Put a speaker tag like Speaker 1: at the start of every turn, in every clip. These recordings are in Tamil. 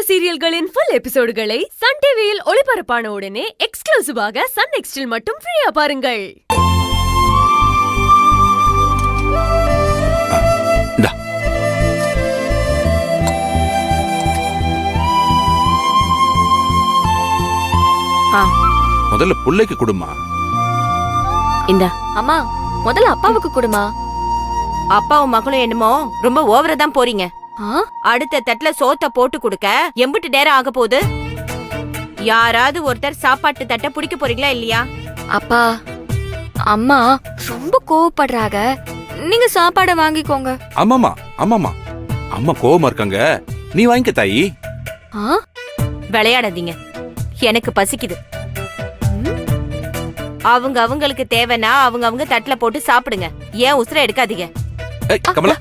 Speaker 1: சீரியல்களின் ஃபுல் எபிசோடுகளை சன் டிவியில் ஒளிபரப்பான உடனே எக்ஸ்க்ளூசிவாக சன் நெக்ஸ்டில் மட்டும் ஃப்ரீயா பாருங்கள்.
Speaker 2: முதல்ல புள்ளைக்கு கொடுமா.
Speaker 3: இந்த அம்மா முதல்ல அப்பாவுக்கு கொடுமா. அப்பாவும் மகளும் என்னமோ ரொம்ப ஓவரா தான் போறீங்க. அடுத்த தட்டுல சோத்த போட்டு கொடுக்க எம்பிட்டு நேரம் ஆக போகுது. யாராவது ஒருத்தர் சாப்பாட்டு தட்டை பிடிக்க போறீங்களா இல்லையா?
Speaker 4: அப்பா அம்மா ரொம்ப கோவப்படுறாங்க, நீங்க சாப்பாட வாங்கிக்கோங்க.
Speaker 2: ஆமாமா ஆமாமா, அம்மா கோவமா இருக்காங்க, நீ வாங்கிக்க தாயி.
Speaker 3: விளையாடாதீங்க, எனக்கு பசிக்குது. அவங்களுக்கு தேவைன்னா அவங்க தட்டுல போட்டு சாப்பிடுங்க. ஏன் உசுர எடுக்காதீங்க.
Speaker 2: கமலா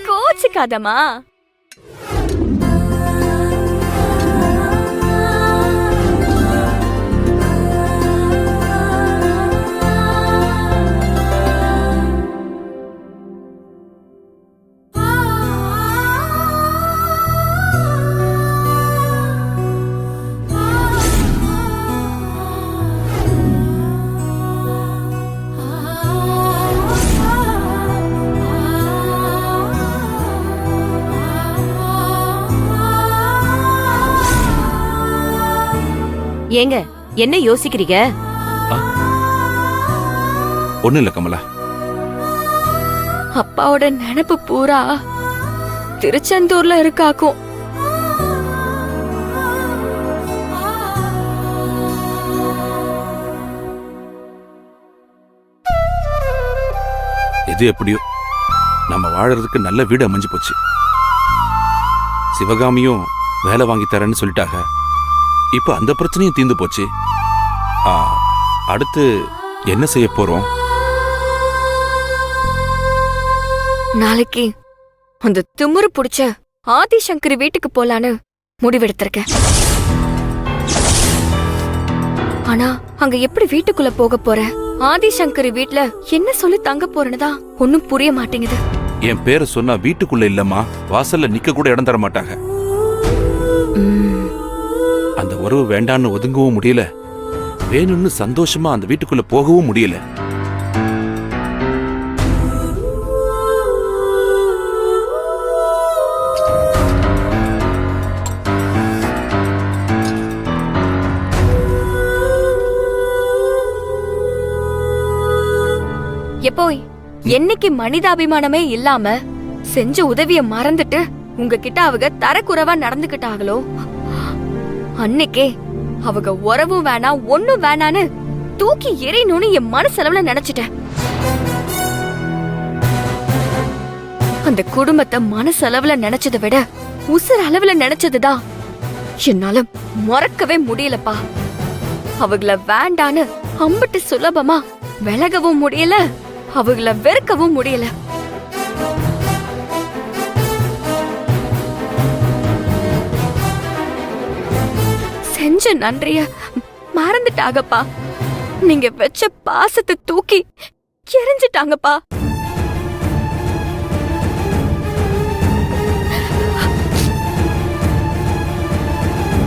Speaker 4: கோச்சுக்காதம்மா.
Speaker 3: ஏங்க என்ன யோசிக்கிறீங்க?
Speaker 2: ஒண்ணு இல்ல கமலா.
Speaker 4: அப்பாவோட நினைப்பு பூரா திருச்செந்தூர்ல இருக்காக்கும்.
Speaker 2: எது எப்படியோ நம்ம வாழறதுக்கு நல்ல வீடு அமைஞ்சு போச்சு. சிவகாமியும் வேலை வாங்கி தரேன்னு சொல்லிட்டாங்க. இப்ப அந்த பிரச்சனையும் தீர்ந்து போச்சு. அடுத்து என்ன செய்ய போறோம்?
Speaker 4: நாளைக்கு அந்த திமிரு புடிச்ச ஆதிசங்கரி வீட்டுக்கு போலான்னு முடிவெடுத்திருக்கேன். ஆனா அங்க எப்படி வீட்டுக்குள்ள போக போற? ஆதிசங்கரி வீட்ல என்ன சொல்லி தங்க போறேன்னு தான் ஒன்னும் புரிய மாட்டேங்குது.
Speaker 2: என் பேரை சொன்னா வீட்டுக்குள்ள இல்லம்மா, வாசல்ல நிக்க கூட இடம் தர மாட்டாங்க. அந்த உறவு வேண்டான்னு ஒதுங்கவும் முடியல, வேணும்னு சந்தோஷமா அந்த வீட்டுக்குள்ள போகவும் முடியல.
Speaker 4: எப்போய் என்னைக்கு மனிதாபிமானமே இல்லாம செஞ்ச உதவிய மறந்துட்டு உங்ககிட்ட அவங்க தரக்குறைவா நடந்துகிட்டாங்களோ அன்னைக்கே அவங்க உறவும் வேணாம் ஒண்ணும் வேணான்னு தூக்கி எறியணும்னு என் மனசளவுல நினைச்சிட்டேன். அந்த குடும்பத்தை மனசளவுல நினைச்சதை விட உசுர அளவுல நினைச்சதுதான் என்னால மறக்கவே முடியலப்பா. அவங்கள வேண்டான்னு அம்பிட்டு சுலபமா விலகவும் முடியல, அவங்கள வெறுக்கவும் முடியல. செஞ்ச நன்றிய மறந்துட்டாங்கப்பா. நீங்க வச்ச பாசத்தை தூக்கி எரிஞ்சிட்டாங்கப்பா.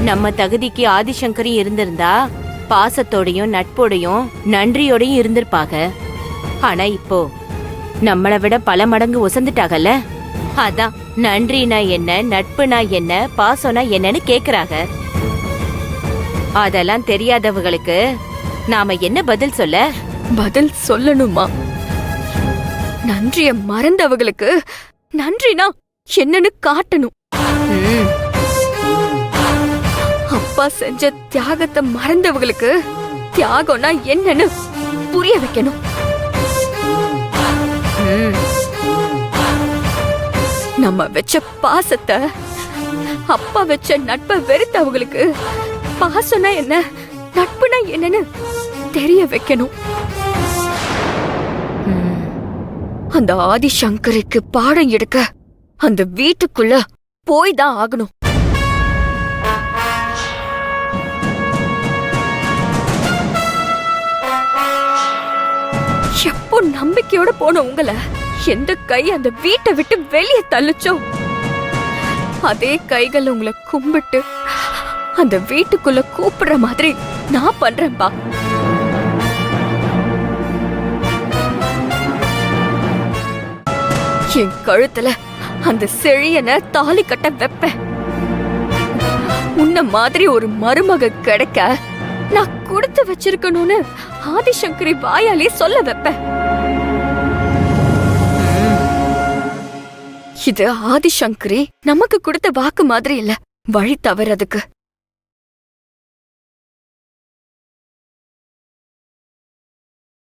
Speaker 3: நம்ம தகுதிக்கு ஆதிசங்கரி இருந்திருந்தா பாசத்தோடையும் நட்போடையும் நன்றியோடையும் இருந்திருப்பாங்க. ஆனா இப்போ நம்மளை விட பல மடங்கு ஒசந்துட்டாங்கல்ல. அதான் நன்றினா என்ன, நட்புனா என்ன, பாசம்னா என்னன்னு கேக்குறாங்க. அதெல்லாம் தெரியாதவங்களுக்கு நாம என்ன பதில் சொல்ல?
Speaker 4: பதில் சொல்லணுமா? நன்றிய மறந்தவங்களுக்கு நன்றினா என்னன்னு காட்டணும். அப்பா செஞ்ச தியாகத்தை மறந்தவங்களுக்கு தியாகம்னா என்னன்னு புரிய வைக்கணும். நம்ம வச்ச பாசத்தை, அப்பா வச்ச நட்பை வெறுத்தவங்களுக்கு பாசம்னா என்ன, நட்புனா என்னன்னு தெரிய வைக்கணும். அந்த ஆதிசங்கருக்கு பாடம் எடுக்க அந்த வீட்டுக்குள்ள போய் தான் ஆகணும். எப்போ நம்பிக்கையோட போன உங்களை எந்த கை அந்த வீட்டை விட்டு வெளியே தள்ளுச்சோ அதே கைகள் உங்களை கும்பிட்டு அந்த வீட்டுக்குள்ள கூப்பிடுற மாதிரி நான் பண்றேன்பா. என் கழுத்துல அந்த செழியனை தாலி கட்ட வைப்பேன். உன்ன மாதிரி ஒரு மருமக கிடைக்க நான் கொடுத்து வச்சிருக்கணும்னு ஆதிசங்கரி வாயாலே சொல்ல வைப்பேன். இது ஆதிசங்கரி நமக்கு கொடுத்த வாக்கு மாதிரி இல்ல, வழி தவறதுக்கு